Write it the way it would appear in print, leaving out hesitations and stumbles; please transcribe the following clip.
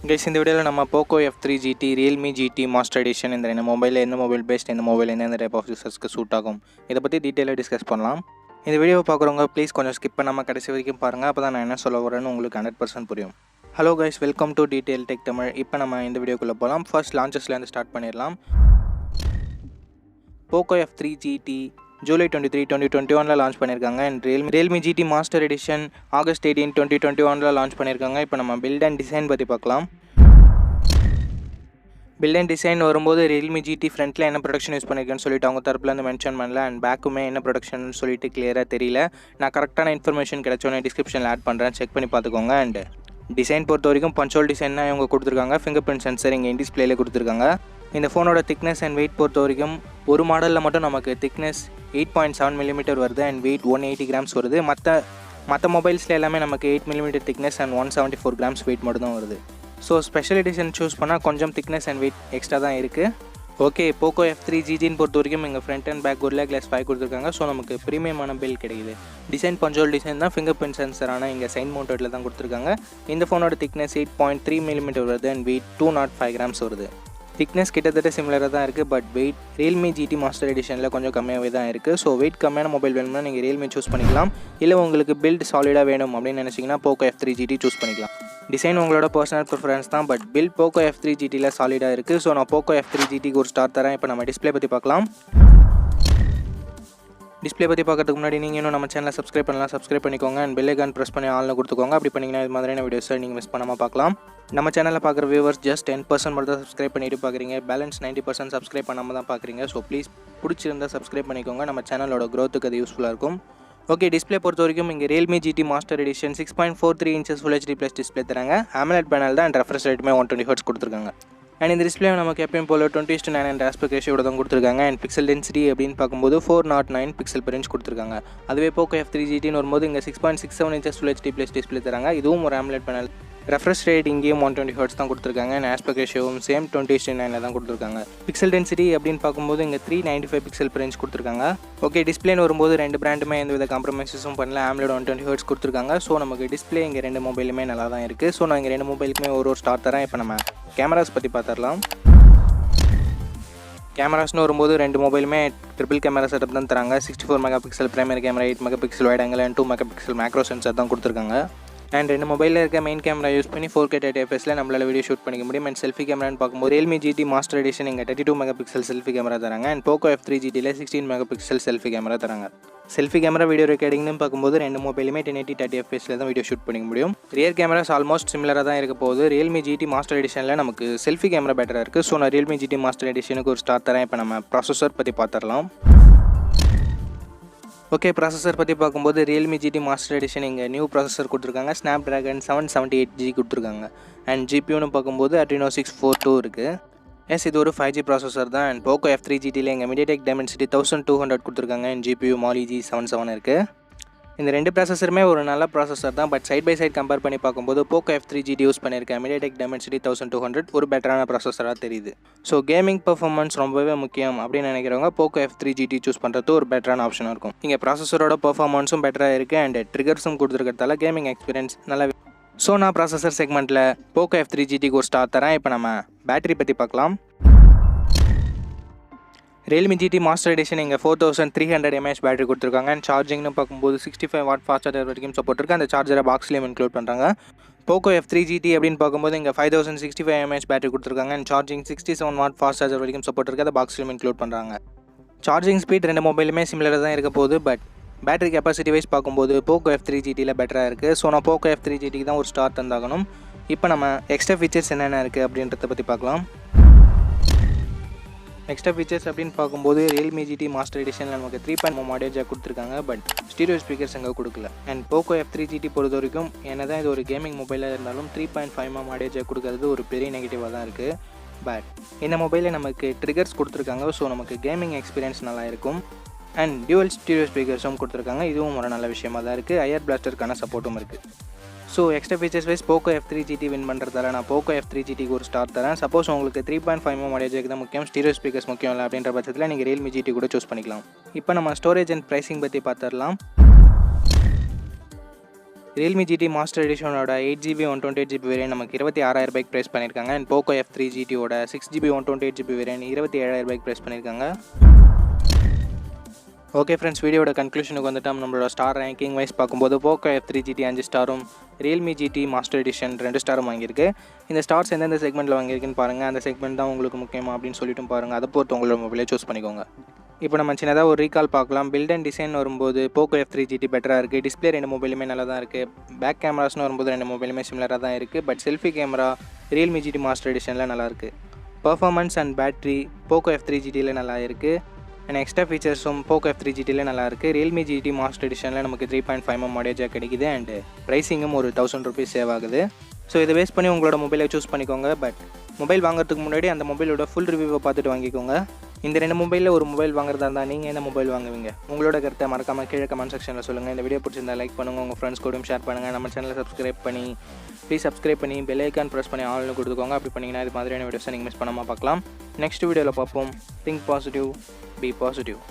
Guys, in the video நம்ம poco F3 GT realme GT master edition இந்த ரெண்டு மொபைல்ல எந்த மொபைல் பெஸ்ட், இந்த மொபைல் எந்த டைப் ஆஃப் யூசர்ஸ்க்கு சூட் ஆகும், இதை பற்றி டீட்டெயிலாக டிஸ்கஸ் பண்ணலாம். இந்த வீடியோவை பார்க்குறவங்க ப்ளீஸ் கொஞ்சம் ஸ்கிப் பண்ணாமல் கடைசி வரைக்கும் பாருங்கள். அப்போ தான் நான் என்ன சொல்ல வரேன்னு உங்களுக்கு 100% புரியும். Hello guys, welcome to detail tech Tamil. இப்போ நம்ம இந்த வீடியோக்குள்ளே போகலாம். ஃபர்ஸ்ட் லான்ச்சஸ்லேருந்து ஸ்டார்ட் பண்ணிடலாம். poco F3 GT July 23, 2021 launch பண்ணியிருக்காங்க. And realme GT master edition August 18, 2021 launch பண்ணியிருக்காங்க. இப்போ நம்ம பில்ட் அண்ட் டிசைன் பற்றி பார்க்கலாம். பில்ட் அண்ட் டிசைன் வரும்போது realme GT ஃப்ரண்ட்டில் என்ன ப்ரொடக்ஷன் யூஸ் பண்ணியிருக்கேன்னு சொல்லிட்டு அவங்க தரப்புலேருந்து மென்ஷன் பண்ணல. அண்ட் பேக்குமே என்ன ப்ரொடக்ஷன் சொல்லிட்டு கிளியராக தெரியல. நான் கரெக்டான இன்ஃபர்மேஷன் கிடைச்சோன்னே டிஸ்கிரிப்ஷனில் ஆட் பண்ணுறேன், செக் பண்ணி பார்த்துக்கோங்க. அண்ட் டிசைன் பொறுத்த வரைக்கும் பஞ்சோல் டிசைன் தான் இவங்க கொடுத்துருக்காங்க. ஃபிங்கர் பிரிண்ட் சென்சர் இங்கே டிஸ்பிளேல கொடுத்துருக்காங்க. இந்த ஃபோனோட திக்னஸ் அண்ட் வெயிட் பொறுத்த வரைக்கும் ஒரு மாடலில் மட்டும் நமக்கு திக்னஸ் 8.7 mm வருது அண்ட் வெயிட் 180 grams வருது. மற்ற மொபைல்ஸில் எல்லாமே நமக்கு 8 mm thickness and 174 grams weight மட்டும் தான் வருது. ஸோ ஸ்பெஷல் எடிஷன் சூஸ் பண்ணால் கொஞ்சம் திக்னஸ் அண்ட் வெயிட் எக்ஸ்ட்ரா தான் இருக்குது. ஓகே, poco F3 GTன்னு பொறுத்த வரைக்கும் எங்கள் front and back Gorilla Glass 5 கொடுத்துருக்காங்க. ஸோ நமக்கு ப்ரீமியமான பில் கிடைக்குது. டிசைன் பஞ்சோல் டிசைன் தான், ஃபிங்கர் பிரிண்ட் சென்சரான இங்கே சைன் மவுண்டடில் தான் கொடுத்துருக்காங்க. இந்த ஃபோனோட திக்னஸ் 8.3 mm வருது அண்ட் வெயிட் 205 grams வருது. திக்னஸ் கிட்டத்தட்ட சிமிலராக தான் இருக்குது, but weight realme GT master எடிஷனில் கொஞ்சம் கம்மியாகவே தான் இருக்குது. ஸோ வெயிட் கம்மியான மொபைல் வேணும்னா நீங்கள் realme சூஸ் பண்ணிக்கலாம். இல்லை உங்களுக்கு பில்ட் சாலிடாக வேணும் அப்படின்னு நினச்சிங்கன்னா poco F3 GT சூஸ் பண்ணிக்கலாம். டிசைன் உங்களோட பர்சனல் ப்ரிஃபரன்ஸ் தான், பட் பில்ட் poco F3 GTயில் சாலிடாக இருக்குது. ஸோ நான் poco F3 GTக்கு ஒரு ஸ்டார் தரேன். இப்போ நம்ம டிஸ்பிளே பற்றி பார்க்கலாம். டிஸ்பிளே பற்றி பார்க்கறதுக்கு முன்னாடி நீங்கள் இன்னும் நம்ம சேனலை சப்ஸ்கிரைப் பண்ணலாம், சப்ஸ்கிரைப் பண்ணிக்கோங்க. அண்ட் பெல் ஐகான் ப்ரெஸ் பண்ணி ஆல்னு கொடுத்துக்கோங்க. அப்படி பண்ணிங்கன்னா இது மாதிரியான வீடியோஸை நீங்கள் மிஸ் பண்ணாமல் பார்க்கலாம். நம்ம சேனலில் பார்க்குற வியூவர்ஸ் ஜஸ்ட் 10% மட்டும் தான் சப்ஸ்கிரைப் பண்ணிட்டு பார்க்குறீங்க. பேலன்ஸ் 90% சப்ஸ்கிரைப் பண்ணாமல் தான் பார்க்குறீங்க. ஸோ ப்ளீஸ் பிடிச்சிருந்தால் சப்ஸ்கிரைப் பண்ணிக்கோங்க. நம்ம சேனலோட க்ரோத்துக்கு அது யூஸ்ஃபுல்லாக இருக்கும். ஓகே, டிஸ்பிளே பொறுத்த வரைக்கும் இங்கே realme GT master edition 6.43 inches Full HD Plus display தராங்க. AMOLED பேனல் தான் அண்ட் ரெஃப்ரெஷ் ரேட்டுமே 120 Hz கொடுத்துருக்காங்க. அண்ட் இந்த டிஸ்பிளே நமக்கு எப்பயும் போல் 20:9 ஆஸ்பெக்ட் ரேஷியோட தான் கொடுத்துருக்காங்க. அண்ட் பிக்சல் டென்சிட்டி அப்படின்னு பார்க்கும்போது 409 பிக்சல் per inch கொடுத்துருக்காங்க. அதுவே poco F3 GTன்னு வரும்போது இங்கே 6.67 inches Full HD Plus display தராங்க. இதுவும் ஒரு AMOLED பேனல். ரெஃப்ரெஷ் ரேட் இங்கேயும் 120 Hz தான் கொடுத்துருக்காங்க. அண்ட் ஆஸ்பெக்ட் ரேஷியோவும் சேம் 20:9 தான் கொடுத்துருக்காங்க. பிக்சல் டென்சிட்டி அப்படின்னு பார்க்கும்போது இங்கே 395 பிக்சல் per inch கொடுத்துருக்காங்க. ஓகே, டிஸ்பிளேன்னு வரும்போது ரெண்டு பிராண்டுமே எந்த வித காம்ப்ரமைஸஸும் பண்ணல. AMOLED 120 Hz கொடுத்துருக்காங்க. ஸோ நமக்கு டிஸ்பிளே இங்கே ரெண்டு மொபைலுமே நல்லா தான் இருக்குது. ஸோ நான் இங்கே ரெண்டு மொபைலுக்குமே ஒரு ஸ்டார் தரேன். இப்போ நம்ம கேமராஸ் பற்றி பார்த்துடலாம். கேமராஸ்னு வரும்போது ரெண்டு மொபைலுமே ட்ரிபிள் கேமரா செட்டப் தான் தராங்க. 64 MP primary camera, 8 MP wide angle and 2 MP macro sensor தான் கொடுத்துருக்காங்க. அண்ட் ரெண்டு மொபைலில் இருக்க மெயின் கேமரா யூஸ் பண்ணி 4K 30fps நம்மளால் வீடியோ ஷூட் பண்ணிக்க முடியும். அண்ட் செல்ஃபி கேமரான்னு பார்க்கும்போது realme GT மாஸ்டர் எடிஷன் இங்கே 32 MP செல்ஃபி கேமரா தராங்க. And poco F3 GTயில் 16 MP selfie camera தராங்க. செல்ஃபி கேமரா வீடியோ ரெக்கார்டிங்னு பார்க்கும்போது ரெண்டு மொபைலுமே 1080 30fps தான் வீடியோ ஷூட் பண்ணிக்க முடியும். ரியர் கேமராஸ் ஆல்மோஸ்ட் சிமிலராக தான் இருக்க போகுது. realme GT மாஸ்டர் எடிஷனில் நமக்கு செல்ஃபி கேமரா பெட்டராக இருக்குது. ஸோ நான் realme GT மாஸ்டர் எடிஷனுக்கு ஒரு ஸ்டார் தரேன். இப்போ நம்ம ப்ராசஸர் பற்றி பார்த்துடலாம். ஓகே, ப்ராசஸர் பற்றி பார்க்கும்போது realme GT மாஸ்டர் எடிஷன் இங்கே நியூ ப்ராசஸர் கொடுத்துருக்காங்க. Snapdragon 778G கொடுத்துருக்காங்க. அண்ட் GPUன்னு பார்க்கும்போது Adreno 642 இருக்குது. இது ஒரு 5G ப்ராசஸர் தான். அண்ட் poco F3 GTயில் எங்கள் MediaTek Dimensity 1200 கொடுத்துருக்காங்க. அண்ட் GPU Mali G77 இருக்குது. இந்த ரெண்டு ப்ராசஸருமே ஒரு நல்ல ப்ராசஸர் தான், but side by side compare பண்ணி பார்க்கும்போது poco F3 GT யூஸ் பண்ணியிருக்கேன் MediaTek Dimensity 1200 ஒரு பெட்டரான ப்ராசஸராக தெரியுது. ஸோ கேமிங் பர்ஃபார்மன்ஸ் ரொம்பவே முக்கியம் அப்படின்னு நினைக்கிறவங்க poco F3 GT சூஸ் பண்ணுறது ஒரு பெட்டரான ஆப்ஷனாக இருக்கும். இங்கே ப்ராசஸரோட பர்ஃபார்மன்ஸும் பெட்டராக இருக்குது அண்ட் ட்ரிகர்ஸும் கொடுத்துருக்கிறதால கேமிங் எக்ஸ்பீரியன்ஸ் நல்லா. ஸோ நான் ப்ராசஸர் செக்மெண்ட்டில் poco F3 GTக்கு ஒரு ஸ்டார் தரேன். இப்போ நம்ம பேட்டரி பற்றி பார்க்கலாம். realme GT மாஸ்டர் எடிஷன் இங்கே 4300 mAh பேட்டரி கொடுத்துருக்காங்க. அண்ட் சார்ஜிங்னு பார்க்கும்போது 65 வாட் ஃபாஸ்ட் சார்ஜர் வரைக்கும் சப்போர்ட் இருக்குது. அந்த சார்ஜரை பாக்ஸ்லேயும் இன்க்ளூட் பண்ணுறாங்க. poco F3 GT அப்படின்னு பார்க்கும்போது இங்கே 5065 mAh பேட்டரி கொடுத்துருக்காங்க. And charging 67 watt fast charger வரைக்கும் சப்போர்ட் இருக்குது. அதை பாக்ஸ்லேயும் இன்க்ளூட் பண்ணுறாங்க. சார்ஜிங் ஸ்பீட் ரெண்டு மொபைலுமே சிமிலராக தான் இருக்க போகுது, பட் பேட்டரி கெப்பாசிட்டி வைஸ் பார்க்கும்போது poco F3 GTயில் பெட்டராக இருக்குது. ஸோ நான் poco F3 GTக்கு தான் ஒரு ஸ்டார் தந்தாகணும். இப்போ நம்ம எக்ஸ்ட்ரா ஃபீச்சர்ஸ் என்னென்ன இருக்குது அப்படின்றத பற்றி பார்க்கலாம். எக்ஸ்ட்ரா ஃபீச்சர்ஸ் அப்படின்னு பார்க்கும்போது realme GT மாஸ்டர் எடிஷனில் நமக்கு 3.1 ஆடியோ ஜாக் கொடுத்துருக்காங்க, பட் ஸ்டீரியோ ஸ்பீக்கர்ஸ் அங்கே கொடுக்கல. அண்ட் poco F3 GT பொறுத்த வரைக்கும் என்ன தான் இது ஒரு கேமிங் மொபைலாக இருந்தாலும் 3.5 ஆடியோ ஜாக் கொடுக்கறது ஒரு பெரிய நெகட்டிவாக தான் இருக்குது. பட் இந்த மொபைலில் நமக்கு ட்ரிகர்ஸ் கொடுத்துருக்காங்க. ஸோ நமக்கு கேமிங் எக்ஸ்பீரியன்ஸ் நல்லா இருக்கும். அண்ட் டியூவல் ஸ்டீரியோ ஸ்பீக்கர்ஸும் கொடுத்துருக்காங்க. இதுவும் ஒரு நல்ல விஷயமாக தான் இருக்குது. ஐஆர் பிளாஸ்டருக்கான சப்போர்ட்டும் இருக்குது. So extra features wise poco F3 GT win பண்ணுறதால நான் poco F3 GTக்கு ஒரு ஸ்டார் தரேன். சப்போஸ் உங்களுக்கு 3.5 ஆடியோ ஜாக் தான் முக்கியம், ஸ்டீரியோ ஸ்பீக்கர்ஸ் முக்கியம் இல்லை அப்படின்ற பட்சத்தில் நீங்கள் realme GT கூட சூஸ் பண்ணிக்கலாம். இப்போ நம்ம ஸ்டோரேஜ் அண்ட் ப்ரைஸிங் பற்றி பார்த்துடலாம். realme GT மாஸ்டர் எடிஷனோட 8GB 128GB வேரியன்ட் நமக்கு 26,000 ரூபாய்க்கு ப்ரைஸ் பண்ணியிருக்காங்க. And Poco F3 GTயோட 6GB 128GB variant 27,000 ரூபாய்க்கு ப்ரைஸ் பண்ணியிருக்காங்க. ஓகே ஃப்ரெண்ட்ஸ், வீடியோட கன்க்ளூஷனுக்கு வந்துட்டோம். நம்மளோட ஸ்டார் ரேங்கிங் வைஸ் பார்க்கும்போது Poco F3 GT 5 ஸ்டாரும் realme GT master edition 2 ஸ்டாரும் வாங்கியிருக்கு. இந்த ஸ்டார்ஸ் எந்தெந்த செக்மெண்ட்டில் வாங்கியிருக்குன்னு பாருங்கள். அந்த செக்மெண்ட் தான் உங்களுக்கு முக்கியமாக அப்படின்னு சொல்லிட்டு பாருங்கள். அதை பொறுத்து உங்களோட மொபைலே சூஸ் பண்ணிக்கோங்க. இப்போ நம்ம சின்னதாக ஒரு ரீகால் பார்க்கலாம். பில்ட் அண்ட் டிசைன் வரும்போது போக்கோ F3 GT பெட்டராக இருக்குது. டிஸ்பிளே 2 மொபைலுமே நல்லா தான் இருக்குது. பேக் கேமராஸ்னு வரும்போது 2 மொபைலுமே சிமிலராக தான் இருக்குது. But selfie camera realme GT master எடிஷனில் நல்லாயிருக்கு. Performance and battery Poco F3 GTயில் நல்லா இருக்குது. அண்ட் எக்ஸ்ட்ரா ஃபீச்சர்ஸும் போக்கோ F3 GTயில் நல்லாயிருக்கு. realme GT மாஸ்டர் எடிஷனில் நமக்கு 3.5mm ஆடியோ ஜாக் கிடைக்குது. அண்ட் ப்ரைஸிங்கும் ஒரு 1000 ரூபீஸ் சேவ் ஆகுது. ஸோ இதை வேஸ்ட் பண்ணி உங்களோட மொபைலை சூஸ் பண்ணிக்கோங்க. பட் மொபைல் வாங்குறதுக்கு முன்னாடி அந்த மொபைலோட ஃபுல் ரிவ்யூவை பார்த்துட்டு வாங்கிக்கோங்க. இந்த 2 மொபைலில் ஒரு மொபைல் வாங்குறதா இருந்தால் நீங்கள் என்ன மொபைல் வாங்குவீங்க? உங்களோட கருத்தை மறக்காமல் கீழே கமெண்ட் செக்ஷனில் சொல்லுங்கள். இந்த வீடியோ பிடிச்சிருந்தா லைக் பண்ணுங்கள், உங்கள் ஃப்ரெண்ட்ஸ் கூடயும் ஷேர் பண்ணுங்கள். நம்ம சேனலை சப்ஸ்கிரைப் பண்ணி பெல் ஐக்கான் ப்ரெஸ் பண்ணி ஆல்னு கொடுத்துக்கோங்க. அப்படி பண்ணிங்கன்னா இது மாதிரியான வீடியோஸை நீங்கள் மிஸ் பண்ணாமல் பார்க்கலாம். நெக்ஸ்ட் வீடியோவில் பார்ப்போம். Think positive, be positive.